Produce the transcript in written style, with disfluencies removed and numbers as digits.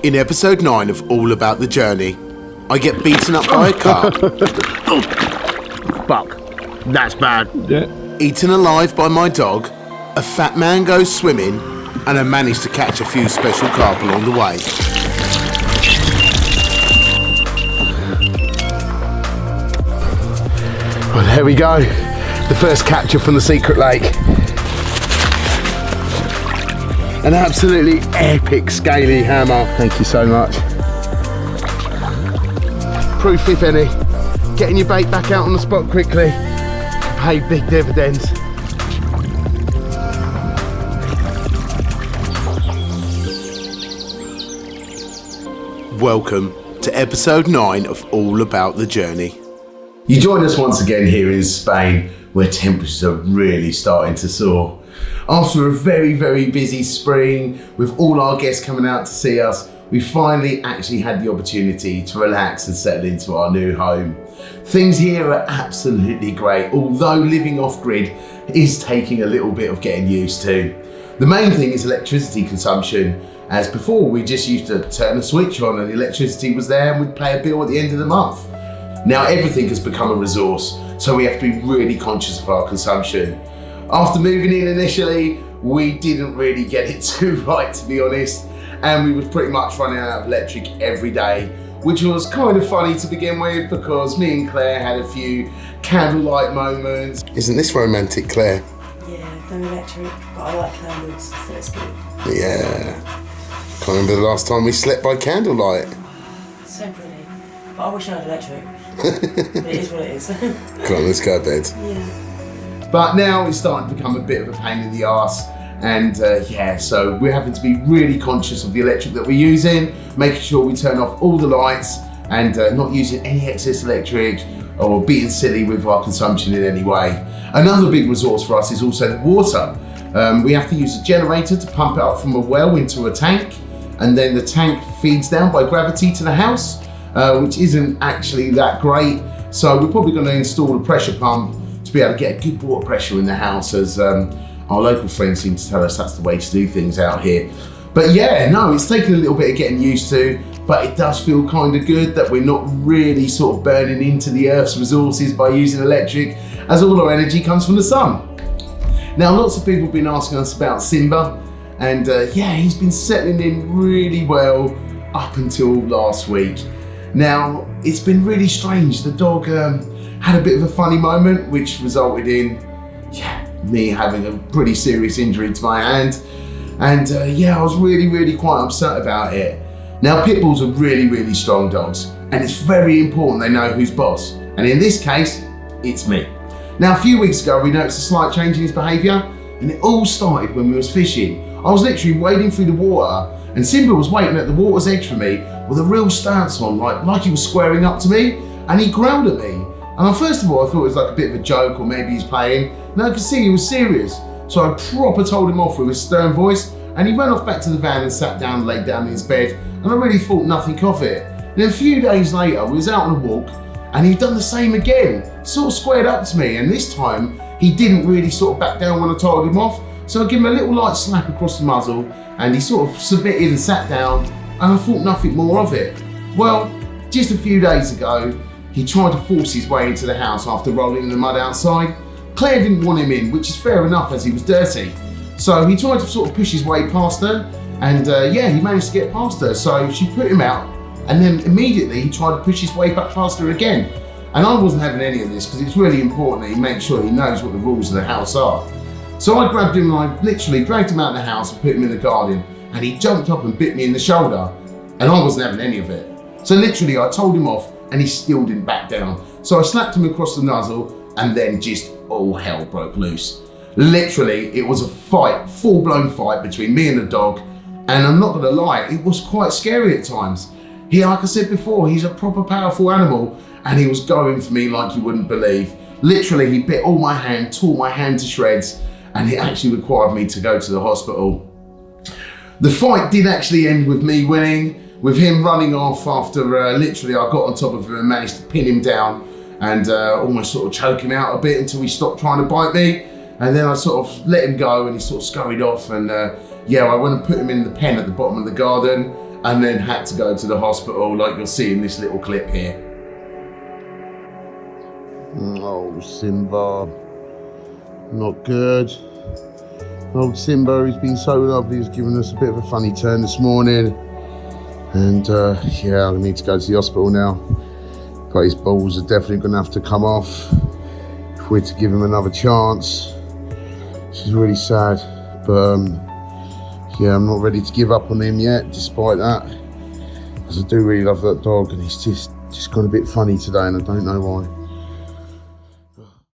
In episode 9 of All About the Journey, I get beaten up by a carp. Oh, fuck. That's bad. Yeah. Eaten alive by my dog, a fat man goes swimming, and I manage to catch a few special carp along the way. Well, there we go. The first capture from the secret lake. An absolutely epic scaly hammer. Thank you so much. Proof, if any, getting your bait back out on the spot quickly paid big dividends. Welcome to episode 9 of All About the Journey. You join us once again here in Spain, where temperatures are really starting to soar. After a very, very busy spring, with all our guests coming out to see us, we finally actually had the opportunity to relax and settle into our new home. Things here are absolutely great, although living off-grid is taking a little bit of getting used to. The main thing is electricity consumption, as before we just used to turn a switch on and the electricity was there and we'd pay a bill at the end of the month. Now everything has become a resource, so we have to be really conscious of our consumption. After moving in initially, we didn't really get it too right, to be honest, and we was pretty much running out of electric every day, which was kind of funny to begin with because me and Claire had a few candlelight moments. Isn't this romantic, Claire? Yeah, no electric, but I like candles, so it's good. Yeah. Can't remember the last time we slept by candlelight. So pretty. But I wish I had electric. But it is what it is. Come on, let's go to bed. Yeah. But now it's starting to become a bit of a pain in the arse. And so we're having to be really conscious of the electric that we're using, making sure we turn off all the lights and not using any excess electric or being silly with our consumption in any way. Another big resource for us is also the water. We have to use a generator to pump it up from a well into a tank, and then the tank feeds down by gravity to the house, which isn't actually that great. So we're probably going to install a pressure pump to be able to get a good water pressure in the house, as our local friends seem to tell us that's the way to do things out here. But yeah, no, it's taken a little bit of getting used to, but it does feel kind of good that we're not really sort of burning into the Earth's resources by using electric, as all our energy comes from the sun. Now, lots of people have been asking us about Simba, and he's been settling in really well up until last week. Now, it's been really strange. The dog had a bit of a funny moment, which resulted in me having a pretty serious injury to my hand. And I was really quite upset about it. Now, pit bulls are really strong dogs, and it's very important they know who's boss. And in this case, it's me. Now, a few weeks ago, we noticed a slight change in his behaviour, and it all started when we was fishing. I was literally wading through the water, and Simba was waiting at the water's edge for me with a real stance on, like he was squaring up to me, and he growled at me. And first of all, I thought it was like a bit of a joke, or maybe he's playing. And I could see he was serious. So I proper told him off with a stern voice, and he ran off back to the van and sat down and laid down in his bed, and I really thought nothing of it. And then a few days later, we was out on a walk, and he'd done the same again, sort of squared up to me, and this time he didn't really sort of back down when I told him off. So I gave him a little light slap across the muzzle, and he sort of submitted and sat down, and I thought nothing more of it. Well, just a few days ago, he tried to force his way into the house after rolling in the mud outside. Claire didn't want him in, which is fair enough as he was dirty. So he tried to sort of push his way past her, and he managed to get past her. So she put him out, and then immediately he tried to push his way back past her again. And I wasn't having any of this because it's really important that he makes sure he knows what the rules of the house are. So I grabbed him and I literally dragged him out of the house and put him in the garden, and he jumped up and bit me in the shoulder, and I wasn't having any of it. So literally I told him off, and he still didn't back down. So I slapped him across the muzzle, and then just all hell broke loose. Literally, it was a fight, full-blown fight between me and the dog, and I'm not gonna lie, it was quite scary at times. Like I said before, he's a proper powerful animal, and he was going for me like you wouldn't believe. Literally, he bit all my hand, tore my hand to shreds, and it actually required me to go to the hospital. The fight did actually end with me winning, with him running off after literally I got on top of him and managed to pin him down and almost sort of choke him out a bit until he stopped trying to bite me. And then I sort of let him go and he sort of scurried off, and I went and put him in the pen at the bottom of the garden, and then had to go to the hospital, like you'll see in this little clip here. Oh, Simba. Not good. Old Simba, who's been so lovely, has given us a bit of a funny turn this morning. And yeah, I need to go to the hospital now. But his balls are definitely going to have to come off if we're to give him another chance. Which is really sad. But yeah, I'm not ready to give up on him yet, despite that. Because I do really love that dog, and he's just gone a bit funny today, and I don't know why.